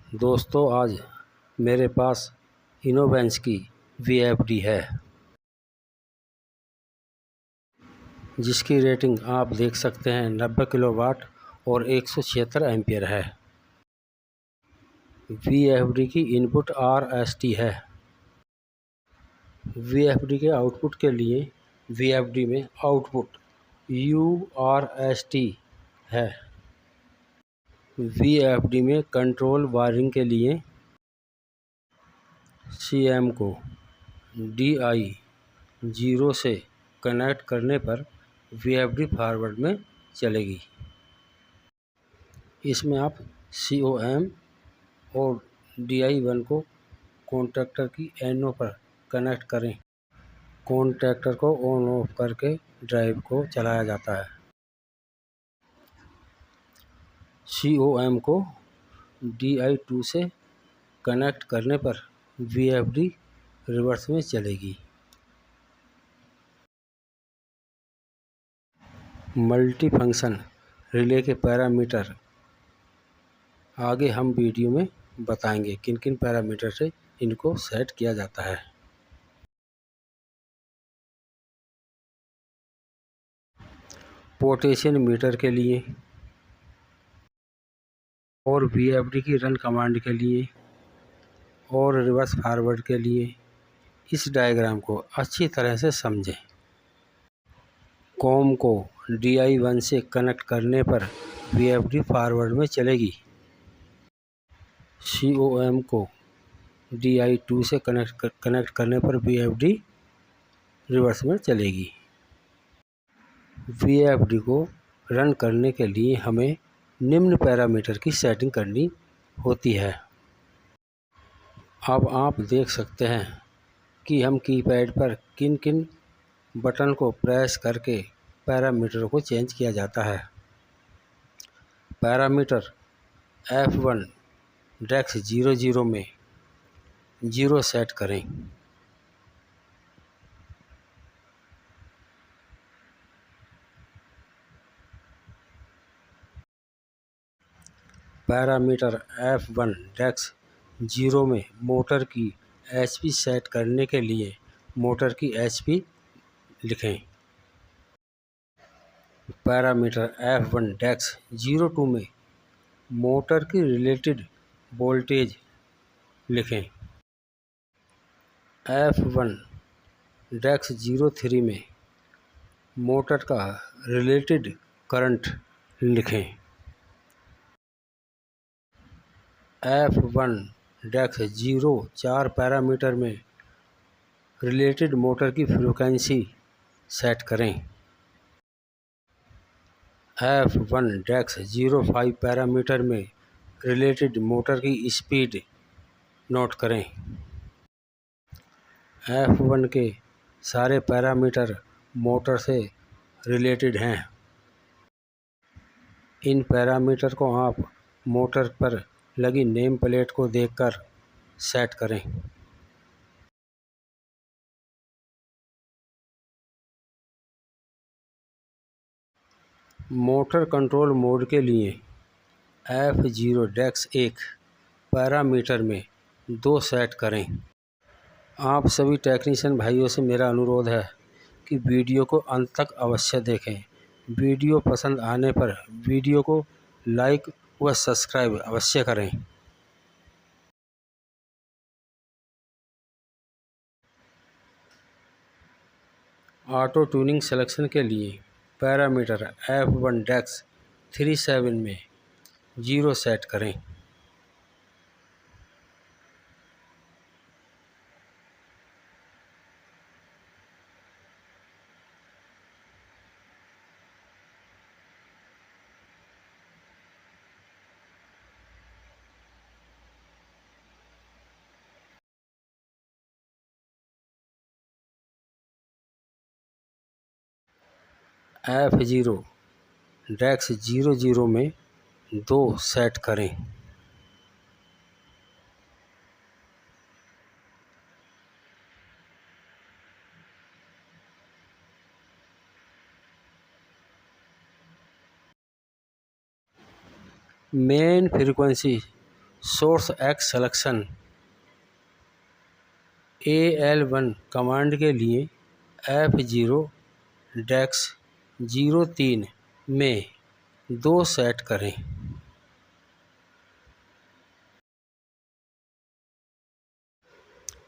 दोस्तों, आज मेरे पास इनोवेंस की VFD है जिसकी रेटिंग आप देख सकते हैं 90 किलोवाट और 176 एम्पियर है। VFD की इनपुट RST है। VFD के आउटपुट के लिए VFD में आउटपुट URST है। VFD में कंट्रोल वायरिंग के लिए CM को DI0 से कनेक्ट करने पर VFD फॉरवर्ड में चलेगी। इसमें आप COM और DI1 को कॉन्टैक्टर की NO पर कनेक्ट करें। कॉन्टैक्टर को ऑन ऑफ करके ड्राइव को चलाया जाता है। COM को DI2 से कनेक्ट करने पर VFD रिवर्स में चलेगी। मल्टी फंक्शन रिले के पैरामीटर आगे हम वीडियो में बताएंगे किन किन पैरामीटर से इनको सेट किया जाता है। पोटेंशियल मीटर के लिए और VFD की रन कमांड के लिए और रिवर्स फॉरवर्ड के लिए इस डायग्राम को अच्छी तरह से समझें। कॉम को DI1 से कनेक्ट करने पर VFD फॉरवर्ड में चलेगी। COM को DI2 से कनेक्ट करने पर VFD रिवर्स में चलेगी। VFD को रन करने के लिए हमें निम्न पैरामीटर की सेटिंग करनी होती है। अब आप देख सकते हैं कि हम कीपैड पर किन किन बटन को प्रेस करके पैरामीटर को चेंज किया जाता है। पैरामीटर F1 डेक्स 00 में 0 सेट करें। पैरामीटर F1 डेक्स 0 में मोटर की HP सेट करने के लिए मोटर की HP लिखें। पैरामीटर F1 डेक्स 02 में मोटर की रिलेटेड वोल्टेज लिखें। F1 डेक्स 03 में मोटर का रिलेटेड करंट लिखें। F1 डेक्स 04 पैरामीटर में रिलेटेड मोटर की फ्रीक्वेंसी सेट करें। F1 डेक्स 05 पैरामीटर में रिलेटेड मोटर की स्पीड नोट करें। F1 के सारे पैरामीटर मोटर से रिलेटेड हैं। इन पैरामीटर को आप मोटर पर लगी नेम प्लेट को देखकर सेट करें। मोटर कंट्रोल मोड के लिए F0 डेक्स 1 पैरामीटर में 2 सेट करें। आप सभी टेक्नीशियन भाइयों से मेरा अनुरोध है कि वीडियो को अंत तक अवश्य देखें। वीडियो पसंद आने पर वीडियो को लाइक व सब्सक्राइब अवश्य करें। ऑटो ट्यूनिंग सिलेक्शन के लिए पैरामीटर F1 डेक्स 37 में 0 सेट करें। F0 डेक्स 00 में 2 सेट करें। Main frequency source x selection AL1 command के लिए F0 डेक्स 03 में 2 सेट करें।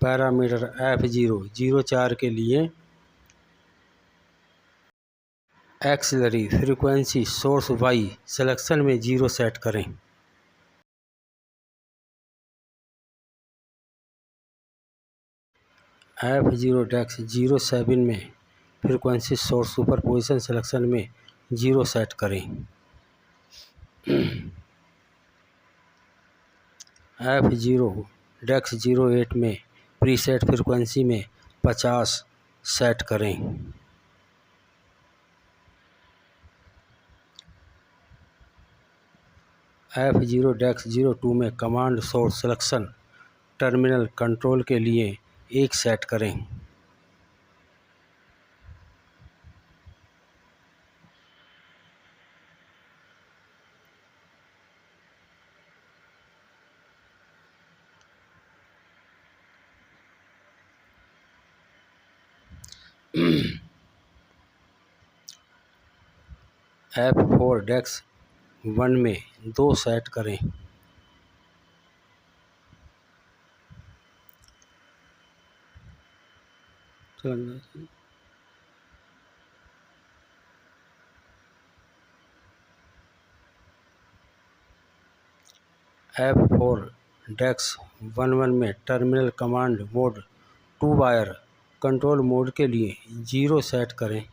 पैरामीटर F0 04 के लिए axillary frequency source Y selection में 0 सेट करें। F0 डेक्स 07 में फ्रीक्वेंसी सोर्स सुपरपोजिशन सिलेक्शन में 0 सेट करें। F0 डेक्स 08 में प्रीसेट फ्रीक्वेंसी में 50 सेट करें। F0 डेक्स 02 में command source selection terminal control के लिए 1 सेट करें। F4 डेक्स 1 में 2 सेट करें। F4 डेक्स 11 में terminal command mode 2 wire control mode के लिए 0 सेट करें।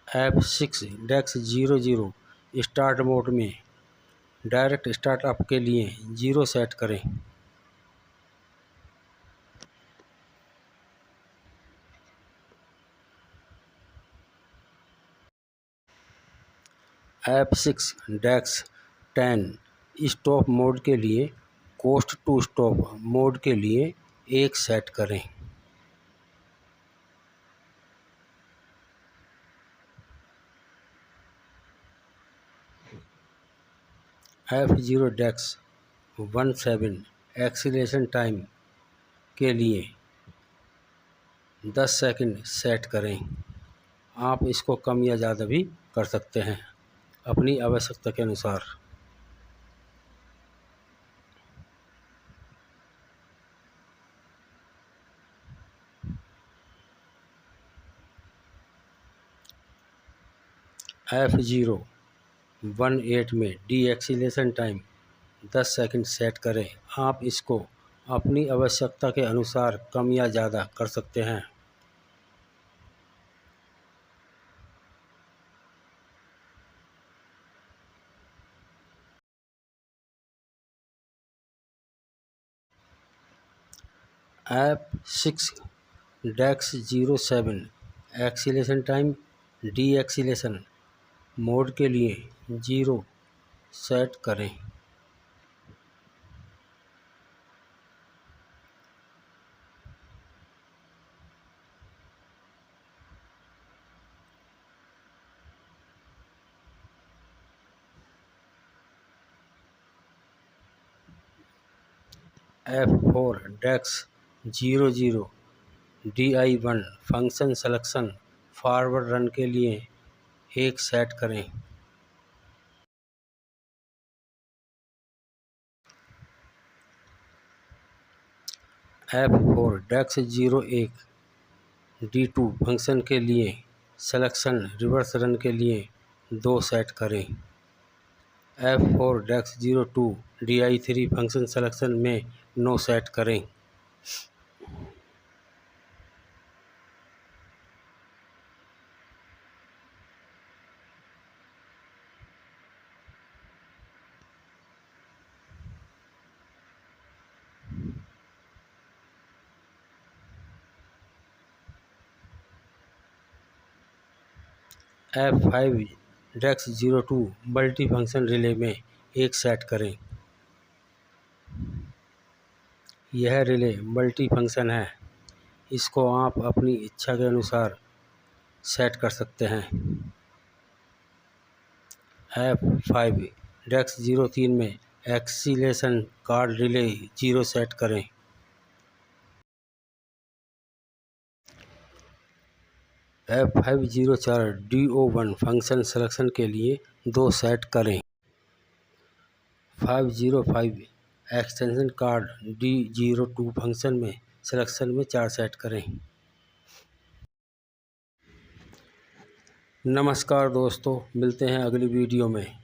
F6 डेक्स 00 स्टार्ट मोड में डायरेक्ट स्टार्टअप के लिए 0 सेट करें। F6 डेक्स 10 स्टॉप मोड के लिए कोस्ट टू स्टॉप मोड के लिए 1 सेट करें। F0 डेक्स 17 एक्सीलरेशन टाइम के लिए 10 सेकंड सेट करें। आप इसको कम या ज़्यादा भी कर सकते हैं अपनी आवश्यकता के अनुसार। F0 18 में D acceleration time 10 second set करें। आप इसको अपनी आवश्यकता के अनुसार कम या ज़्यादा कर सकते हैं। F6 डेक्स 07 acceleration time D acceleration mode के लिए 0 सेट करें। F4 डेक्स 00 DI1 function selection forward run के लिए 1 सेट करें। F4 डेक्स 01 D2 फंक्शन के लिए सिलेक्शन रिवर्स रन के लिए 2 सेट करें। F4 डेक्स 02 DI3 फंक्शन सिलेक्शन में 9 सेट करें। F5 डेक्स 02 मल्टी फंक्शन रिले में 1 सेट करें। यह रिले मल्टी फंक्शन है, इसको आप अपनी इच्छा के अनुसार सेट कर सकते हैं। F5 डेक्स 03 में एक्सीलेशन कार्ड रिले 0 सेट करें। F504 DO1 फंक्शन सिलेक्शन के लिए 2 सेट करें। 505 एक्सटेंशन कार्ड D02 फंक्शन में सिलेक्शन में 4 सेट करें। नमस्कार दोस्तों, मिलते हैं अगली वीडियो में।